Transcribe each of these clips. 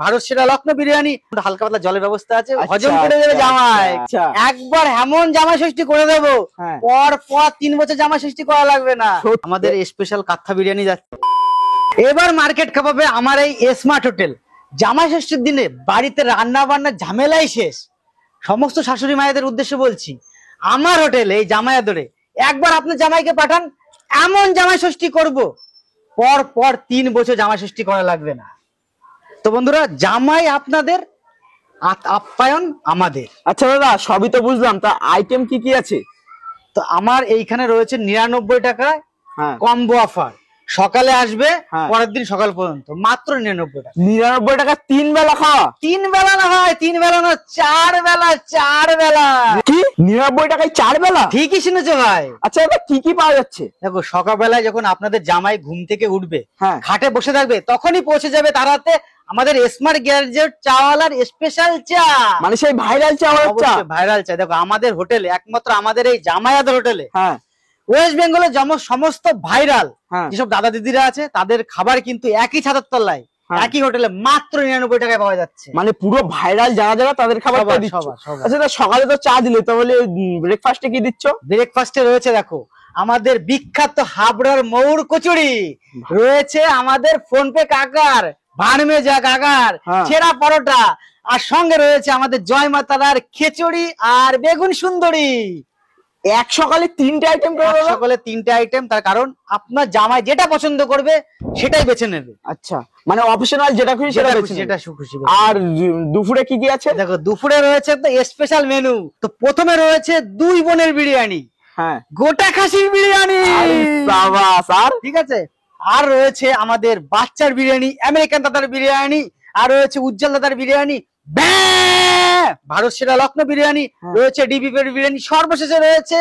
ভারত সেরা লখনৌ বিরিয়ানি, হালকা পাতলা জলের ব্যবস্থা আছে, হজম করে দেবে জামাই। একবার এমন জামাই ষষ্ঠী করে দেবো, পর পর 3 বছর জামাই ষষ্ঠী করা লাগবে না। আমাদের স্পেশাল কাচ্চা বিরিয়ানি যাচ্ছে। এবার মার্কেট খাপাবে আমার এই স্মার্ট হোটেল। জামাই ষষ্ঠীর দিনে বাড়িতে রান্না বান্নার ঝামেলাই শেষ। সমস্ত শাশুড়ি মায়েদের উদ্দেশ্যে বলছি, আমার হোটেলে এই জামাই আদরে একবার আপনার জামাইকে পাঠান, এমন জামাই ষষ্ঠী করব, পর পর 3 বছর জামাই ষষ্ঠী করা লাগবে না। তো বন্ধুরা, জামাই আপনাদের, আপ্যায়ন আমাদের। আচ্ছা দাদা, সবই তো বুঝলাম, তা আইটেম কি কি আছে? তো আমার এইখানে রয়েছে 99 টাকায় কম্বো অফার। সকালে আসবে, পরের দিন সকাল পর্যন্ত মাত্র 99 টাকা। 99 টাকা 3 বেলা খাওয়া? 3 বেলা না ভাই, 3 বেলা না, 4 বেলা। 4 বেলা কি? 99 টাকায় 4 বেলা? ঠিকই শুনেছো ভাই। আচ্ছা এটা কি কি পাওয়া যাচ্ছে? দেখো, সকালবেলায় যখন আপনাদের জামাই ঘুম থেকে উঠবে, খাটে বসে থাকবে, তখনই পৌঁছে যাবে তার হাতে আমাদের স্মার্ট গ্যাজেট চাওয়ালার স্পেশাল চা, মানে সেই ভাইরাল চাওয়ালার চা। ভাইরাল চা। দেখো, আমাদের হোটেলে, একমাত্র আমাদের এই জামাইয়াদের হোটেলে, ওয়েস্ট বেঙ্গলের সমস্ত ভাইরাল যেসব দাদা দিদিরা আছে, তাদের খাবার কিন্তু একই ছাদের তলায়, একই হোটেলে মাত্র 99 টাকায় পাওয়া যাচ্ছে। মানে পুরো ভাইরাল যারা যারা তাদের খাবার দিচ্ছ। আচ্ছা, সকালে তো চা দিলে, তাহলে ব্রেকফাস্টে কি দিচ্ছ? ব্রেকফাস্টে রয়েছে দেখো আমাদের বিখ্যাত হাবড়ার মৌর কচুরি, রয়েছে আমাদের ফোনপে কাকার ভানমেজা কাকার ছেঁড়া পরোটা, আর সঙ্গে রয়েছে আমাদের জয় মাতারার খিচুড়ি আর বেগুন সুন্দরী। এক সকালে 3টে আইটেম, সকালে 3টে আইটেম। তার কারণ আপনার জামাই যেটা পছন্দ করবে সেটাই বেছে নেবে। আচ্ছা, মানে অপশনাল যেটা খুশি সেটা বেছে নেবে। যেটা খুশি। আর দুপুরে কি কি আছে? দেখো, দুপুরে রয়েছে তো স্পেশাল মেনু। তো প্রথমে রয়েছে 2 বোনের বিরিয়ানি, গোটা খাসির বিরিয়ানি, ঠিক আছে। আর রয়েছে আমাদের বাচ্চার বিরিয়ানি, আমেরিকান দাদার বিরিয়ানি, আর রয়েছে উজ্জ্বল দাদার বিরিয়ানি, ভারত সেরা লখনৌ বিরিয়ানি, রয়েছে ডিবি বিরিয়ানি, সর্বশেষে রয়েছে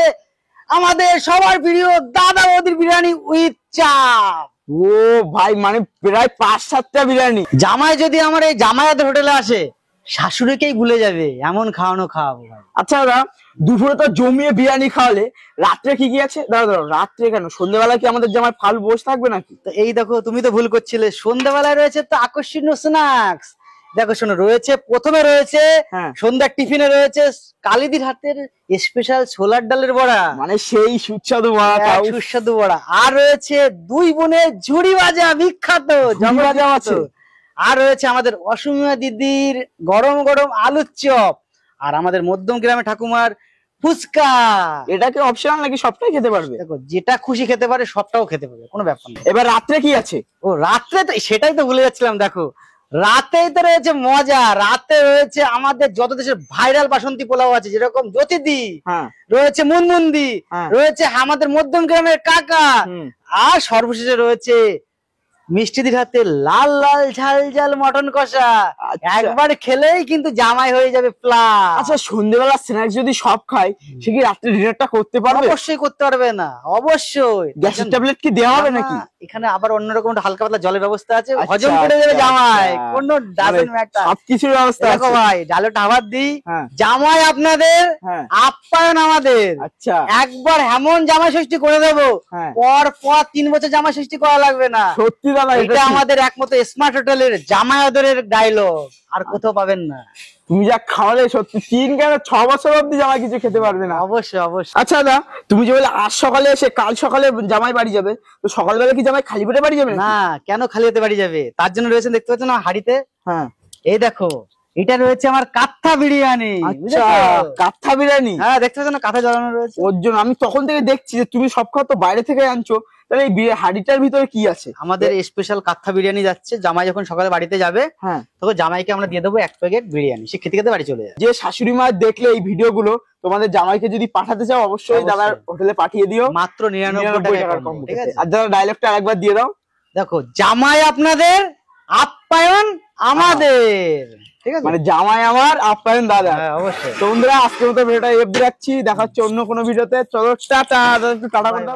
আমাদের সবার প্রিয় দাদা বৌদির বিরিয়ানি উইথ চাপ। ও ভাই, মানে প্রায় 5-7টা বিরিয়ানি। জামাই যদি আমার এই জামাইয়াদের হোটেলে আসে, শাশুড়িকেই ভুলে যাবে, এমন খাওয়ানো খাওয়াবো ভাই। আচ্ছা দাদা, দুপুরে তো জমিয়ে বিরিয়ানি খাওয়ালে, রাত্রে কি কি আছে? দাদা রাত্রে কেন, সন্ধ্যাবেলা কি আমাদের জামাই ফাল বসে থাকবে নাকি? তো এই দেখো, তুমি তো ভুল করছিলে, সন্ধ্যাবেলায় রয়েছে তো আকর্ষণীয় স্ন্যাক্স। দেখো শোনো, রয়েছে প্রথমে রয়েছে সন্ধ্যার টিফিনে রয়েছে কালিদির হাতের স্পেশাল ছোলার ডালের বড়া, মানে সেই সুস্বাদু বড়া। আর রয়েছে 2 বোনের ঝুড়ি ভাজা, বিখ্যাত আছে। আর রয়েছে আমাদের অসমিয়া দিদির গরম গরম আলুর চপ, আর আমাদের মধ্যম গ্রামে ঠাকুমার ফুচকা। এটাকে অপশনাল নাকি সবটাই খেতে পারবে? দেখো, যেটা খুশি খেতে পারে সবটাও খেতে পারবে, কোনো ব্যাপার না। এবার রাত্রে কি আছে? ও রাত্রে তো সেটাই তো ভুলে যাচ্ছিলাম। দেখো, রাতেই তো রয়েছে মজা। রাতে রয়েছে আমাদের যত দেশের ভাইরাল বাসন্তী পোলাও আছে, যেরকম জ্যোতিদি, রয়েছে মুনমুন্দি, রয়েছে আমাদের মধ্যম গ্রামের কাকা, আর সর্বশেষে রয়েছে মিষ্টিদির হাতে লাল লাল ঝাল ঝাল মটন কষা। একবার খেলেই কিন্তু জামাই হয়ে যাবে প্লাস। আচ্ছা, সন্ধ্যেবেলা স্ন্যাক্স যদি সব খাই, সে কি রাত্রে ডিনারটা করতে পারবে? অবশ্যই করতে পারবে না, অবশ্যই। গ্যাসের ট্যাবলেট কি দেওয়া হবে নাকি? এখানে আবার অন্যরকম হালকা পাতলা জলের ব্যবস্থা আছে, হজম করে দেবে জামাই, কোনো ডাজেন্ট ম্যাটার, সবকিছুর ব্যবস্থা আছে। দেখো ভাই, ডালেটা আবার দিই, জামাই আপনাদের, আপ্যায়ন আমাদের। আচ্ছা, একবার এমন জামাই ষষ্ঠী করে দেবো, পর পর 3 বছর জামাই ষষ্ঠী করা লাগবে না। সত্যি দাদা, এটা আমাদের একমাত্র স্মার্ট হোটেলের জামাই আদরের ডায়লগ, আর কোথাও পাবেন না। তুমি যা খাওয়ালে, সত্যি 3 কেন 6 বছর অব্দি জামাই কিছু খেতে পারবে না। অবশ্যই অবশ্যই। আচ্ছা দাদা, তুমি যে বলে আজ সকালে এসে কাল সকালে জামাই বাড়ি যাবে, তো সকালবেলা কি জামাই খালি পেটে বাড়ি যাবে? না, কেন খালি হতে বাড়ি যাবে? তার জন্য রয়েছে, দেখতে পাচ্ছ না হাড়িতে, এই দেখো, এটা রয়েছে আমার কাচ্চা বিরিয়ানি। কাচ্চা বিরিয়ানি, দেখতে পাচ্ছ না, কাঁথা জ্বালানো রয়েছে। ওর জন্য আমি তখন থেকে দেখছি যে তুমি সব খাওয়া তো বাইরে থেকে আনছো, তাহলে এই হাড়িটার ভিতরে কি আছে? আমাদের স্পেশাল কাচ্চা বিরিয়ানি যাচ্ছে। জামাই যখন সকালে বাড়িতে যাবে, তখন জামাইকে আমরা দিয়ে দেবো 1 প্যাকেট বিরিয়ানি, সে খেতে খেতে বাড়ি চলে যাবে। যে শাশুড়ি মা দেখলে এই ভিডিও গুলো, তোমাদের জামাইকে যদি পাঠাতে চাও, অবশ্যই দাদার হোটেলে পাঠিয়ে দিও, মাত্র 99 টাকার কম। ঠিক আছে, আর দাদা ডায়লগটা আরেকবার দিয়ে দাও। দেখো, জামাই আপনাদের, আপ্যায়ন আমাদের। ঠিক আছে, মানে জামাই আমার, আপ্যায়ন দাদা। অবশ্যই। তো বন্ধুরা, আজকের মতো ভিডিওটা রাখছি, দেখা হচ্ছে অন্য কোনো ভিডিওতে। চলো টাটা। টাটা।